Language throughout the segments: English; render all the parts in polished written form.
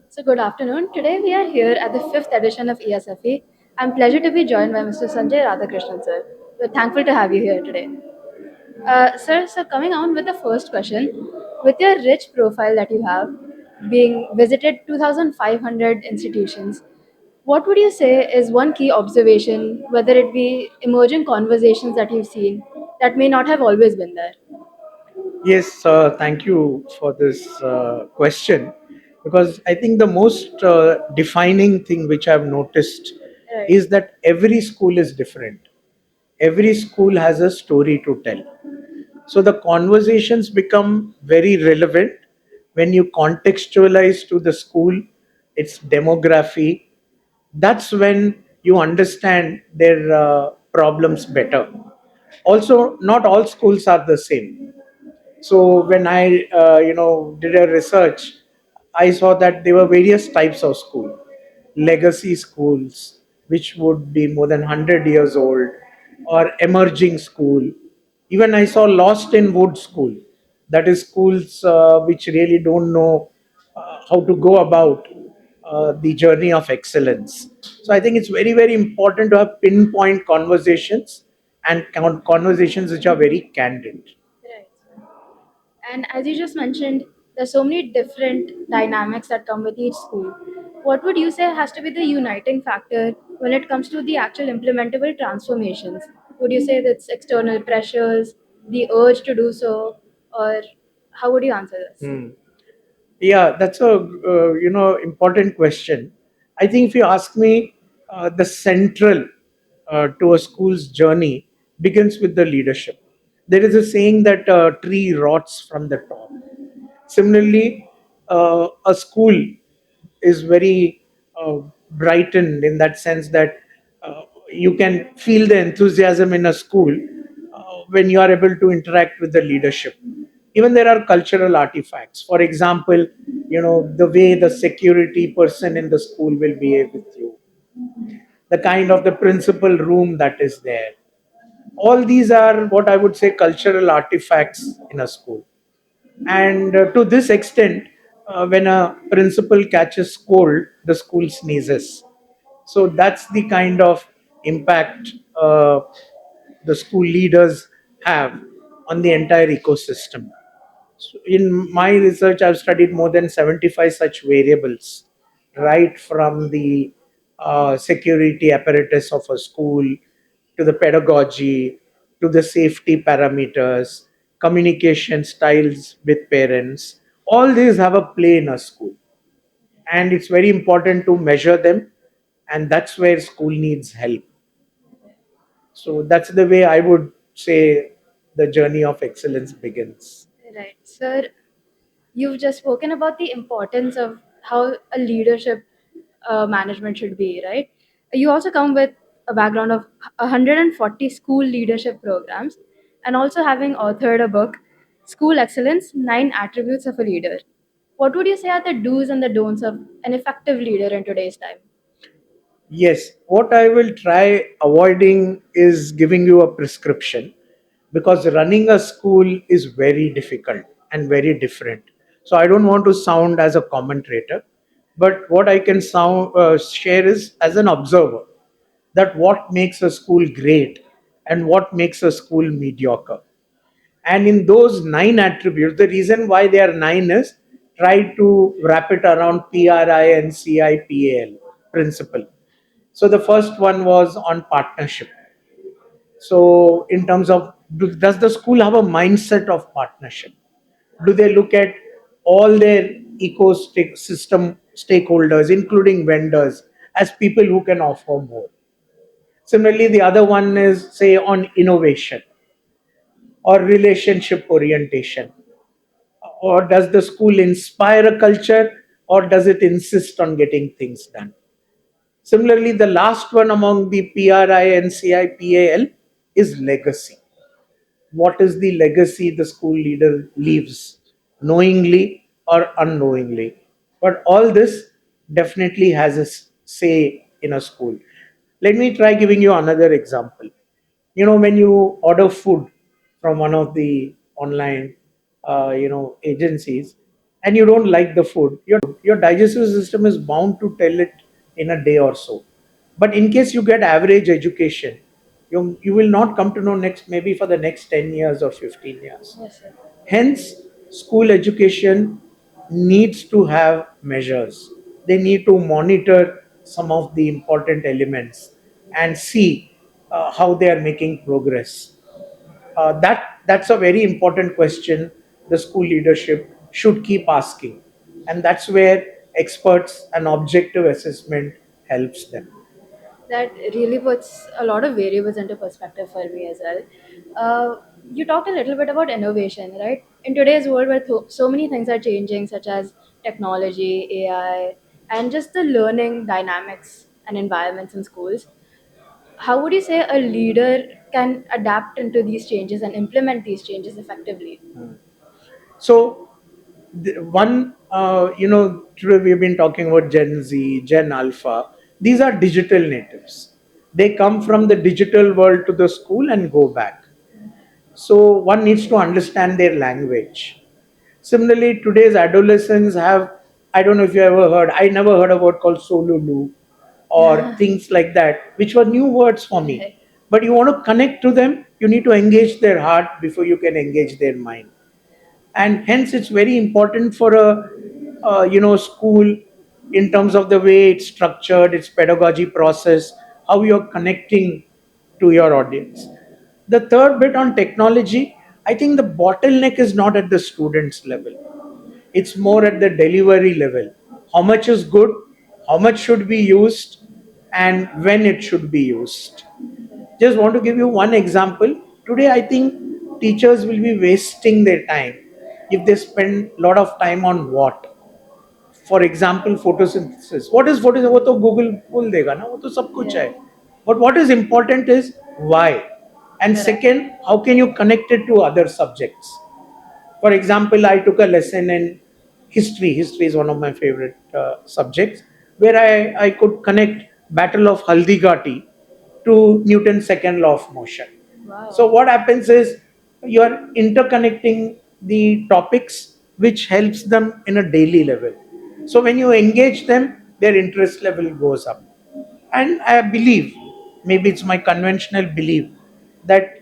So, good afternoon. Today we are here at the fifth edition of ESFE. I'm pleasure to be joined by Mr. Sanjay Radhakrishnan, sir. We're thankful to have you here today. Sir, so coming on with the first question, with your rich profile that you have, being visited 2,500 institutions, what would you say is one key observation, whether it be emerging conversations that you've seen that may not have always been there? Yes, thank you for this question because I think the most defining thing which I've noticed Right. is that every school is different. Every school has a story to tell. So the conversations become very relevant when you contextualize to the school, its demography. That's when you understand their problems better. Also, not all schools are the same. So when I did a research, I saw that there were various types of school, legacy schools, which would be more than 100 years old, or emerging school. Even I saw lost in wood school, that is schools which really don't know how to go about the journey of excellence. So I think it's very, very important to have pinpoint conversations and conversations which are very candid. Right. And as you just mentioned, there's so many different dynamics that come with each school. What would you say has to be the uniting factor when it comes to the actual implementable transformations? Would you say that's external pressures, the urge to do so, or how would you answer this? Hmm. Yeah, that's a important question. I think if you ask me, the central to a school's journey begins with the leadership. There is a saying that a tree rots from the top. Similarly, a school is very brightened in that sense that you can feel the enthusiasm in a school when you are able to interact with the leadership. Even there are cultural artifacts. For example, the way the security person in the school will behave with you, the kind of the principal room that is there. All these are what I would say cultural artifacts in a school. And to this extent, when a principal catches cold, the school sneezes. So that's the kind of impact the school leaders have on the entire ecosystem. So in my research, I've studied more than 75 such variables, right from the security apparatus of a school to the pedagogy to the safety parameters, communication styles with parents. All these have a play in a school, and it's very important to measure them, and that's where school needs help. So that's the way I would say the journey of excellence begins. Right. Sir, you've just spoken about the importance of how a leadership management should be, right? You also come with a background of 140 school leadership programs and also having authored a book, School Excellence: Nine Attributes of a Leader. What would you say are the do's and the don'ts of an effective leader in today's time? Yes, what I will try avoiding is giving you a prescription because running a school is very difficult and very different. So I don't want to sound as a commentator, but what I can share is as an observer that what makes a school great and what makes a school mediocre. And in those nine attributes, the reason why they are nine is try to wrap it around PRINCIPAL principle. So the first one was on partnership. So in terms of does the school have a mindset of partnership? Do they look at all their ecosystem stakeholders, including vendors, as people who can offer more? Similarly, the other one is say on innovation or relationship orientation. Or does the school inspire a culture or does it insist on getting things done? Similarly, the last one among the PRINCIPAL is legacy. What is the legacy the school leader leaves, knowingly or unknowingly? But all this definitely has a say in a school. Let me try giving you another example. When you order food from one of the online agencies, and you don't like the food, your digestive system is bound to tell it in a day or so. But in case you get average education, you will not come to know next, maybe for the next 10 years or 15 years. Yes, sir. Hence, school education needs to have measures. They need to monitor some of the important elements and see how they are making progress. That's a very important question the school leadership should keep asking, and that's where experts and objective assessment helps them. That really puts a lot of variables into perspective for me as well. You talked a little bit about innovation, right? In today's world where so many things are changing, such as technology, AI, and just the learning dynamics and environments in schools, how would you say a leader can adapt into these changes and implement these changes effectively? So, one, today we've been talking about Gen Z, Gen Alpha. These are digital natives. They come from the digital world to the school and go back. So, one needs to understand their language. Similarly, today's adolescents have, I don't know if you ever heard, I never heard a word called solulu or things like that, which were new words for me. Right. But you want to connect to them, you need to engage their heart before you can engage their mind. And hence it's very important for a school, in terms of the way it's structured, its pedagogy process, how you're connecting to your audience. The third bit on technology, I think the bottleneck is not at the students level, it's more at the delivery level. How much is good, how much should be used, and when it should be used. Just want to give you one example. Today, I think teachers will be wasting their time if they spend a lot of time on what. For example, photosynthesis. What is photosynthesis? वो तो Google बोल देगा ना, वो तो सब कुछ है. Yeah. But what is important is why. And Correct. second, how can you connect it to other subjects? For example, I took a lesson in history. History is one of my favorite subjects, where I could connect Battle of Haldigati to Newton's second law of motion. So Wow. what happens is you are interconnecting the topics, which helps them in a daily level. So when you engage them, their interest level goes up. And I believe, maybe it's my conventional belief, that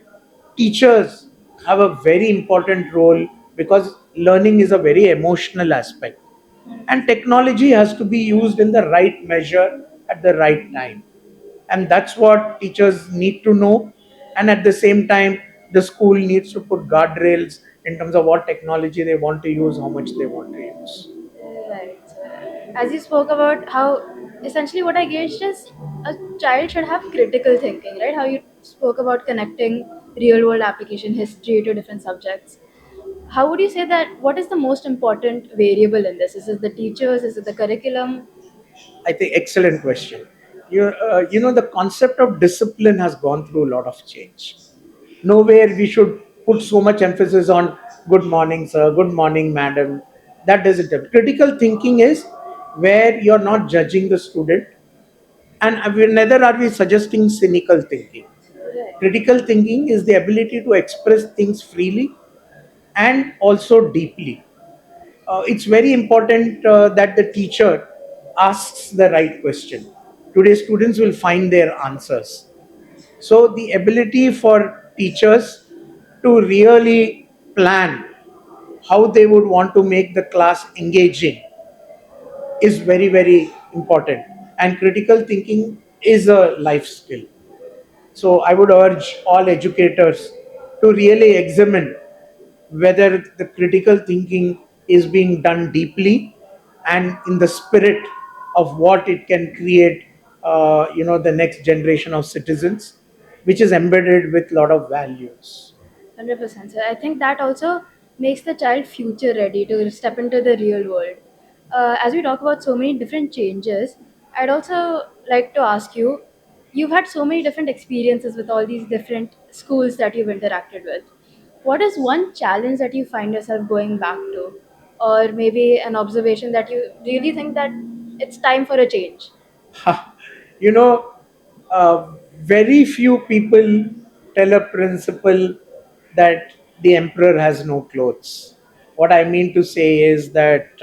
teachers have a very important role, because learning is a very emotional aspect. And technology has to be used in the right measure at the right time. And that's what teachers need to know. And at the same time, the school needs to put guardrails in terms of what technology they want to use, how much they want to use. Right. So, as you spoke about how essentially what I gauged is a child should have critical thinking, right? How you spoke about connecting real world application history to different subjects. How would you say that what is the most important variable in this? Is it the teachers? Is it the curriculum? I think excellent question. The concept of discipline has gone through a lot of change. Nowhere we should put so much emphasis on good morning, sir, good morning, madam. That doesn't help. Critical thinking is where you're not judging the student, and neither are we suggesting cynical thinking. Right. Critical thinking is the ability to express things freely and also deeply. It's very important that the teacher asks the right question. Today, students will find their answers. So, the ability for teachers to really plan how they would want to make the class engaging is very, very important. And critical thinking is a life skill. So, I would urge all educators to really examine whether the critical thinking is being done deeply and in the spirit of what it can create, the next generation of citizens, which is embedded with a lot of values. 100%. So I think that also makes the child future ready to step into the real world. As we talk about so many different changes, I'd also like to ask you, you've had so many different experiences with all these different schools that you've interacted with. What is one challenge that you find yourself going back to? Or maybe an observation that you really think that it's time for a change? you know, very few people tell a principal that the emperor has no clothes. What I mean to say is that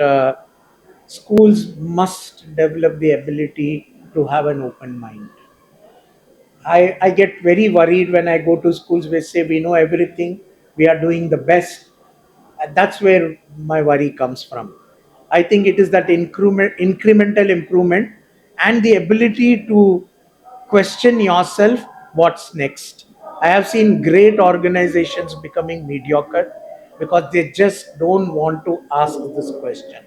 schools must develop the ability to have an open mind. I get very worried when I go to schools where say we know everything, we are doing the best. That's where my worry comes from. I think it is that incremental improvement and the ability to question yourself what's next. I have seen great organizations becoming mediocre because they just don't want to ask this question.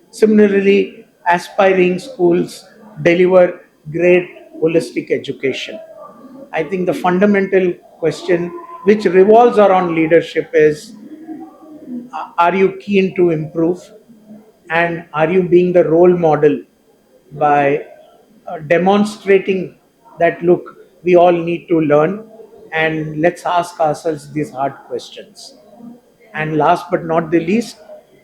Similarly, aspiring schools deliver great holistic education. I think the fundamental question which revolves around leadership is, are you keen to improve, and are you being the role model by demonstrating that, look, we all need to learn and let's ask ourselves these hard questions. And last but not the least,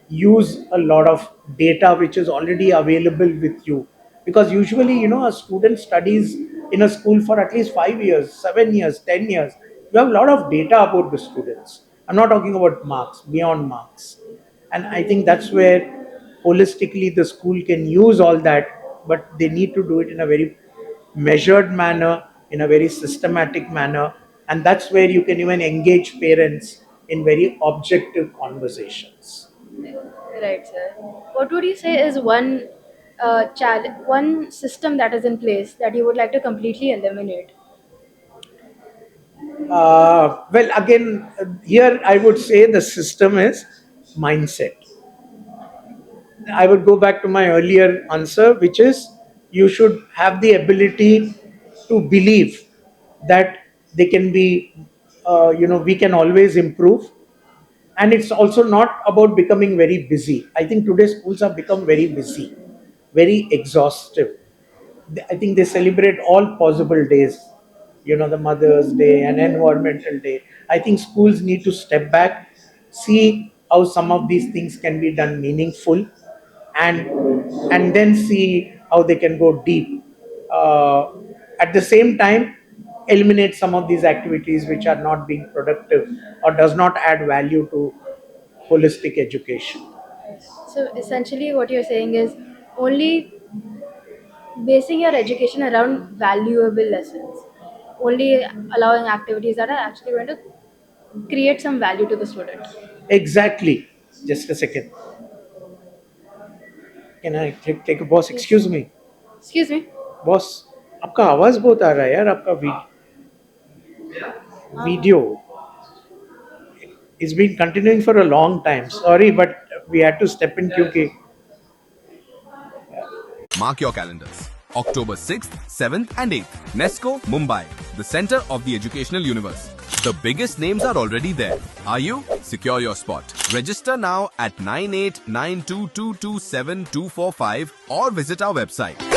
use a lot of data which is already available with you, because usually, a student studies in a school for at least 5 years, 7 years, 10 years. You have a lot of data about the students. I'm not talking about marks, beyond marks. And I think that's where holistically the school can use all that, but they need to do it in a very measured manner, in a very systematic manner. And that's where you can even engage parents in very objective conversations. Right, sir. What would you say is one system that is in place that you would like to completely eliminate? Well, again, here I would say the system is mindset. I would go back to my earlier answer, which is you should have the ability to believe that they can be, we can always improve. And it's also not about becoming very busy. I think today's schools have become very busy, very exhaustive. I think they celebrate all possible days, the Mother's Day and Environmental Day. I think schools need to step back, see how some of these things can be done meaningful, and then see how they can go deep. Uh, at the same time, eliminate some of these activities which are not being productive or does not add value to holistic education. So essentially, what you're saying is only basing your education around valuable lessons, only allowing activities that are actually going to create some value to the student. Exactly. Just a second. Can I take a boss? Yes. Excuse me. Excuse me. Boss, आपका आवाज बहुत आ रहा है यार. आपका video is been continuing for a long time. Sorry, but we had to step in क्योंकि Mark your calendars. October 6th, 7th and 8th. NESCO, Mumbai, the center of the educational universe. The biggest names are already there. Are you? Secure your spot. Register now at 9892227245 or visit our website.